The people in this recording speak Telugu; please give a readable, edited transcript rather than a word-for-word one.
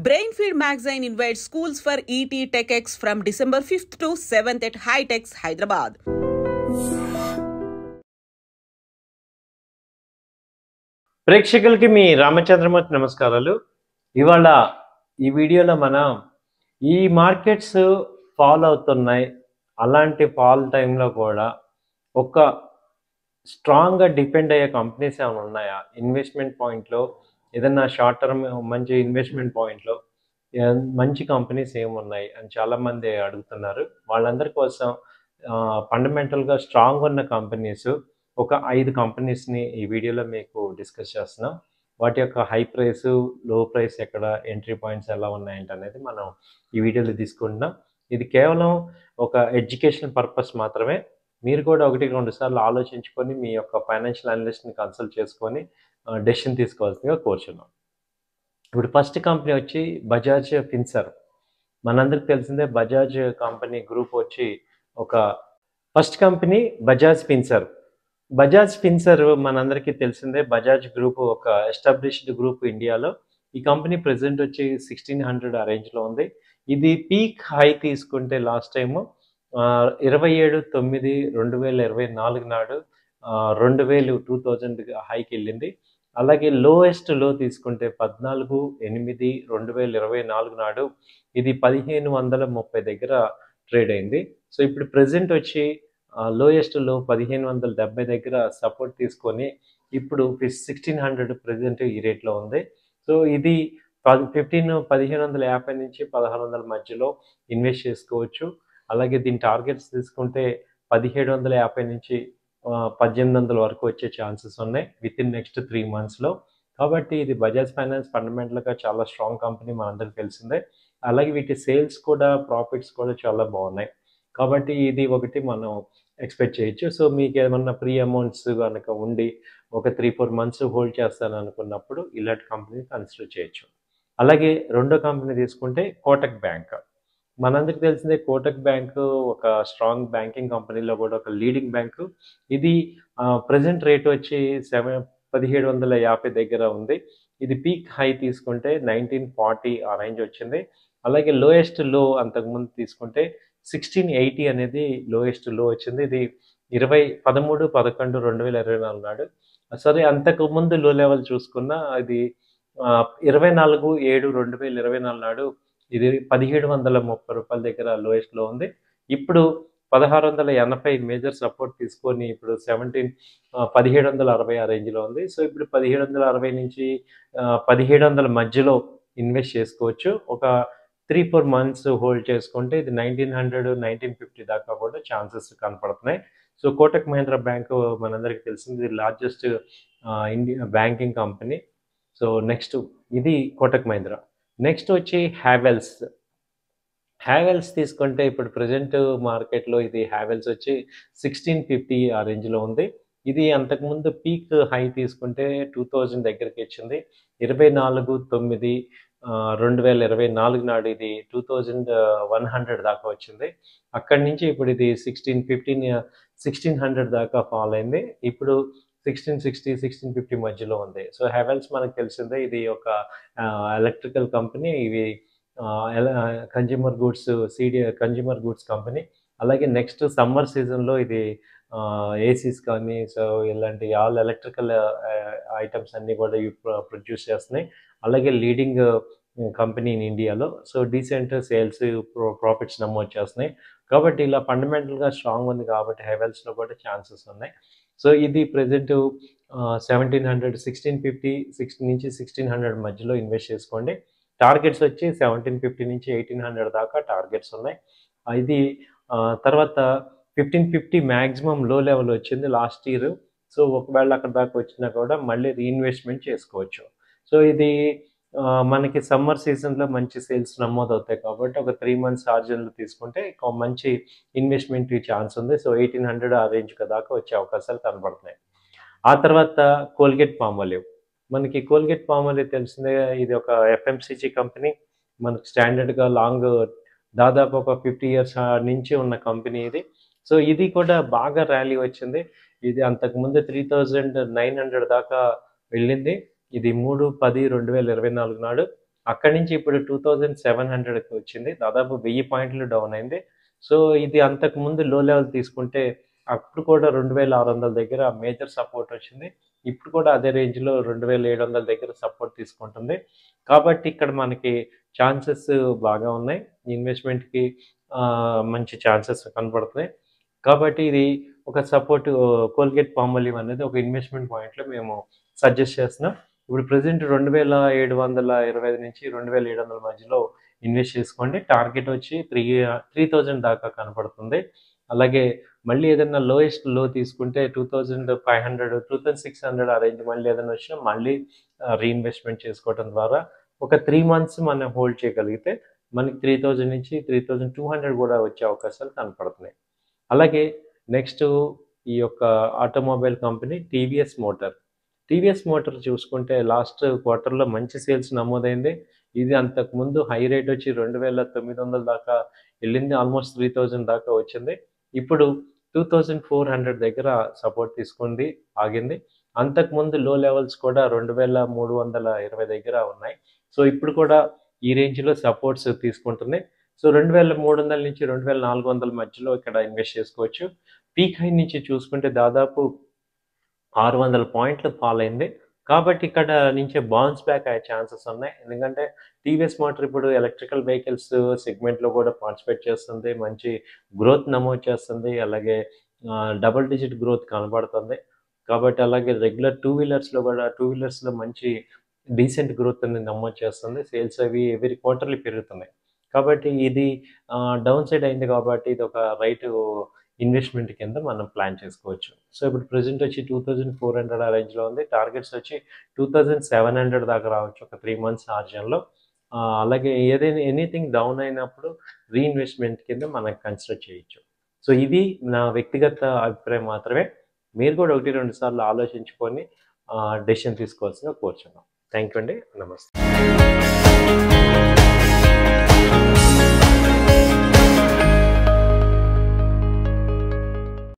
Brainfeed magazine invites schools for ET TechX from December 5th to 7th at High-Techs, Hyderabad. ప్రేక్షకులకి మీ రామచంద్రమూర్తి నమస్కారాలు. ఇవాళ ఈ వీడియోలో మనం ఈ మార్కెట్స్ ఫాల్ అవుతున్నాయి, అలాంటి ఫాల్ టైంలో కూడా ఒక స్ట్రాంగ్గా డిపెండ్ అయ్యే కంపెనీస్ ఏమైనా ఉన్నాయా, ఇన్వెస్ట్మెంట్ పాయింట్లో ఏదన్నా షార్ట్ టర్మ్ మంచి ఇన్వెస్ట్మెంట్ పాయింట్లో మంచి కంపెనీస్ ఏమున్నాయి అని చాలామంది అడుగుతున్నారు. వాళ్ళందరి కోసం ఫండమెంటల్గా స్ట్రాంగ్ ఉన్న కంపెనీస్ ఒక 5 కంపెనీస్ని ఈ వీడియోలో మీకు డిస్కస్ చేస్తున్నాం. వాటి యొక్క హై ప్రైస్, లో ప్రైస్ ఎక్కడ, ఎంట్రీ పాయింట్స్ ఎలా ఉన్నాయంటే అనేది మనం ఈ వీడియోలో తీసుకుంటున్నాం. ఇది కేవలం ఒక ఎడ్యుకేషన్ పర్పస్ మాత్రమే. మీరు కూడా 1-2 సార్లు ఆలోచించుకొని మీ యొక్క ఫైనాన్షియల్ అనలిస్ట్ని కన్సల్ట్ చేసుకొని డెసిషన్ తీసుకోవాల్సిందిగా కోరుచున్నాం. ఇప్పుడు ఫస్ట్ కంపెనీ వచ్చి బజాజ్ ఫిన్సర్వ్. మనందరికి తెలిసిందే బజాజ్ కంపెనీ గ్రూప్ వచ్చి ఒక ఫస్ట్ కంపెనీ బజాజ్ ఫిన్సర్వ్. బజాజ్ ఫిన్సర్వ్ మనందరికీ తెలిసిందే. బజాజ్ గ్రూప్ ఒక ఎస్టాబ్లిష్డ్ గ్రూప్ ఇండియాలో. ఈ కంపెనీ ప్రెసెంట్ వచ్చి 1600 ఆ రేంజ్లో ఉంది. ఇది పీక్ హై తీసుకుంటే లాస్ట్ టైము 27/9/2024 నాడు 2000 హైకి వెళ్ళింది. అలాగే లోయెస్ట్ లో తీసుకుంటే 14/8/2024 నాడు ఇది 1530 దగ్గర ట్రేడ్ అయింది. సో ఇప్పుడు ప్రెసెంట్ వచ్చి లోయెస్ట్ లో 1570 దగ్గర సపోర్ట్ తీసుకొని ఇప్పుడు 1600 ప్రెసెంట్ ఈ రేట్లో ఉంది. సో ఇది 1550 నుంచి 1600 మధ్యలో ఇన్వెస్ట్ చేసుకోవచ్చు. అలాగే దీని టార్గెట్స్ తీసుకుంటే 1750 నుంచి 1800 వరకు వచ్చే ఛాన్సెస్ ఉన్నాయి విత్ ఇన్ నెక్స్ట్ 3 monthsలో. కాబట్టి ఇది బజాజ్ ఫైనాన్స్ ఫండమెంటల్గా చాలా స్ట్రాంగ్ కంపెనీ, మనందరికి తెలిసిందే. అలాగే వీటి సేల్స్ కూడా, ప్రాఫిట్స్ కూడా చాలా బాగున్నాయి. కాబట్టి ఇది ఒకటి మనం ఎక్స్పెక్ట్ చేయొచ్చు. సో మీకు ఏమన్నా ప్రీ అమౌంట్స్ కనుక ఉండి ఒక 3-4 months హోల్డ్ చేస్తాను అనుకున్నప్పుడు ఇలాంటి కంపెనీ కన్సిడర్ చేయొచ్చు. అలాగే రెండో కంపెనీ తీసుకుంటే కోటక్ బ్యాంక్. మనందరికి తెలిసిందే కోటక్ బ్యాంకు ఒక స్ట్రాంగ్ బ్యాంకింగ్ కంపెనీలో కూడా ఒక లీడింగ్ బ్యాంకు. ఇది ప్రజెంట్ రేట్ వచ్చి 1750 దగ్గర ఉంది. ఇది పీక్ హై తీసుకుంటే 1940 ఆ రేంజ్ వచ్చింది. అలాగే లోయెస్ట్ లో అంతకుముందు తీసుకుంటే 1680 అనేది లోయెస్ట్ లో వచ్చింది. ఇది 13/11/2024 నాడు. సరే, అంతకుముందు లో లెవెల్ చూసుకున్నా ఇది 24/7/2024 నాడు ఇది 1730 రూపాయల దగ్గర లోయెస్ట్లో ఉంది. ఇప్పుడు 1680 మేజర్ సపోర్ట్ తీసుకొని ఇప్పుడు 1760 ఆ రేంజ్లో ఉంది. సో ఇప్పుడు 1760 నుంచి 1700 మధ్యలో ఇన్వెస్ట్ చేసుకోవచ్చు. ఒక 3-4 months హోల్డ్ చేసుకుంటే ఇది 1900-1950 దాకా కూడా ఛాన్సెస్ కనపడుతున్నాయి. సో కోటక్ మహీంద్రా బ్యాంకు మనందరికీ తెలిసింది, ఇది largest India banking company. So next ఇది కోటక్ మహీంద్రా. నెక్స్ట్ వచ్చి హ్యావెల్స్ తీసుకుంటే ఇప్పుడు ప్రజెంట్ మార్కెట్లో ఇది హ్యావెల్స్ వచ్చి 1650 ఆ రేంజ్లో ఉంది. ఇది అంతకుముందు పీక్ హై తీసుకుంటే 2000 దగ్గరికి వచ్చింది. 24/9/2024 నాడు ఇది 2100 దాకా వచ్చింది. అక్కడి నుంచి ఇప్పుడు ఇది 1600 దాకా ఫాల్ అయింది. ఇప్పుడు 1660-1650 మధ్యలో ఉంది. సో హ్యావెల్స్ మనకు తెలిసిందే, ఇది ఒక ఎలక్ట్రికల్ కంపెనీ. ఇవి కన్జ్యూమర్ గూడ్స్ కంపెనీ. అలాగే నెక్స్ట్ సమ్మర్ సీజన్లో ఇది ఏసీస్ కానీ, సో ఇలాంటి ఆల్ ఎలక్ట్రికల్ ఐటమ్స్ అన్నీ కూడా ప్రొడ్యూస్ చేస్తున్నాయి. అలాగే లీడింగ్ కంపెనీ ఇన్ ఇండియాలో. సో డీసెంట్ సేల్స్, ప్రాఫిట్స్ నమోదు చేస్తున్నాయి. కాబట్టి ఇలా ఫండమెంటల్గా స్ట్రాంగ్ ఉంది కాబట్టి హ్యావెల్స్లో కూడా ఛాన్సెస్ ఉన్నాయి. సో ఇది ప్రజెంట్ 1700, 1650 నుంచి 1600 మధ్యలో ఇన్వెస్ట్ చేసుకోండి. టార్గెట్స్ వచ్చి 1750 నుంచి 1800 దాకా టార్గెట్స్ ఉన్నాయి. ఇది తర్వాత 1550 మ్యాక్సిమం లో లెవెల్ వచ్చింది లాస్ట్ ఇయర్. సో ఒకవేళ అక్కడ దాకా వచ్చినా కూడా మళ్ళీ రీఇన్వెస్ట్మెంట్ చేసుకోవచ్చు. సో ఇది మనకి సమ్మర్ సీజన్లో మంచి సేల్స్ నమోదు అవుతాయి కాబట్టి ఒక 3 months ఆర్జన్లు తీసుకుంటే మంచి ఇన్వెస్ట్మెంట్ ఛాన్స్ ఉంది. సో 1800 ఆ రేంజ్ దాకా వచ్చే అవకాశాలు కనబడుతున్నాయి. ఆ తర్వాత కోల్గేట్ పాల్మోలివ్. మనకి కోల్గేట్ పాల్మోలివ్ తెలిసిందే, ఇది ఒక ఎఫ్ఎంసీజీ కంపెనీ. మనకు స్టాండర్డ్గా లాంగ్ దాదాపు ఒక 50 years నుంచి ఉన్న కంపెనీ ఇది. సో ఇది కూడా బాగా ర్యాలీ వచ్చింది. ఇది అంతకుముందు 3900 దాకా వెళ్ళింది. ఇది 3/10/2024 నాడు అక్కడి నుంచి ఇప్పుడు 2700కి వచ్చింది. దాదాపు 1000 పాయింట్లు డౌన్ అయింది. సో ఇది అంతకుముందు లో లెవెల్ తీసుకుంటే అప్పుడు కూడా 2600 దగ్గర మేజర్ సపోర్ట్ వచ్చింది. ఇప్పుడు కూడా అదే రేంజ్‌లో 2700 దగ్గర సపోర్ట్ తీసుకుంటుంది. కాబట్టి ఇక్కడ మనకి ఛాన్సెస్ బాగా ఉన్నాయి. ఇన్వెస్ట్‌మెంట్‌కి మంచి ఛాన్సెస్ కనపడుతున్నాయి. కాబట్టి ఇది ఒక సపోర్ట్ కోల్గేట్ పాల్మోలివ్ అనేది ఒక ఇన్వెస్ట్‌మెంట్ పాయింట్‌లో మేము సజెస్ట్ చేస్తున్నాం. ఇప్పుడు ప్రెజెంట్ 2725 నుంచి 2700 మధ్యలో ఇన్వెస్ట్ చేసుకోండి. టార్గెట్ వచ్చి 3000 దాకా కనపడుతుంది. అలాగే మళ్ళీ ఏదైనా లోయెస్ట్ లో తీసుకుంటే 2500, 2600 ఆ రేంజ్ మళ్ళీ ఏదైనా వచ్చినా మళ్ళీ రీఇన్వెస్ట్‌మెంట్ చేసుకోవడం ద్వారా ఒక 3 మంత్స్ మనం హోల్డ్ చేయగలిగితే మనకి 3000 నుంచి 3200 కూడా వచ్చే అవకాశాలు కనపడుతున్నాయి. అలాగే నెక్స్ట్ ఈ యొక్క automobile company TVS motor. TVS motor చూసుకుంటే లాస్ట్ క్వార్టర్‌లో మంచి సేల్స్ నమోదైంది. ఇది అంతకుముందు హై రేట్ వచ్చి 2900 దాకా వెళ్ళింది. ఆల్మోస్ట్ 3000 దాకా వచ్చింది. ఇప్పుడు 2400 దగ్గర సపోర్ట్ తీసుకుంది, ఆగింది. అంతకుముందు లో లెవెల్స్ కూడా 2320 దగ్గర ఉన్నాయి. సో ఇప్పుడు కూడా ఈ రేంజ్‌లో సపోర్ట్స్ తీసుకుంటుంది. సో 2300 నుంచి 2400 మధ్యలో ఇక్కడ ఇన్వెస్ట్ చేసుకోవచ్చు. పీక్ హై నుంచి చూసుకుంటే దాదాపు 600 పాయింట్లు ఫాల్ అయింది. కాబట్టి ఇక్కడ నుంచి బౌన్స్ బ్యాక్ అయ్యే ఛాన్సెస్ ఉన్నాయి. ఎందుకంటే టీవీఎస్ మోటార్ ఇప్పుడు ఎలక్ట్రికల్ వెహికల్స్ సెగ్మెంట్‌లో కూడా పార్టిసిపేట్ చేస్తుంది. మంచి గ్రోత్ నమోదు చేస్తుంది. అలాగే డబుల్ డిజిట్ గ్రోత్ కనబడుతుంది. కాబట్టి అలాగే రెగ్యులర్ టూ వీలర్స్‌లో మంచి డీసెంట్ గ్రోత్ అనేది నమోదు చేస్తుంది. సేల్స్ అవి ఎవ్రీ క్వార్టర్లీ పెరుగుతున్నాయి. కాబట్టి ఇది డౌన్ సైడ్ అయింది కాబట్టి ఇది ఒక రైట్ ఇన్వెస్ట్‌మెంట్ కింద మనం ప్లాన్ చేసుకోవచ్చు. సో ఇప్పుడు ప్రెజెంట్ వచ్చి 2400 ఆ రేంజ్‌లో ఉంది. టార్గెట్స్ వచ్చి 2700 దాకా రావచ్చు ఒక 3 మంత్స్ ఆర్జన్‌లో. అలాగే ఎనీథింగ్ డౌన్ అయినప్పుడు రీఇన్వెస్ట్‌మెంట్ కింద మనం కన్సిడర్ చేయొచ్చు. సో ఇది నా వ్యక్తిగత అభిప్రాయం మాత్రమే. మీరు కూడా 1, 2 సార్లు ఆలోచించుకొని డెసిషన్ తీసుకోవాల్సిందిగా కోరుచున్నాం. థాంక్ యూ అండి. నమస్తే.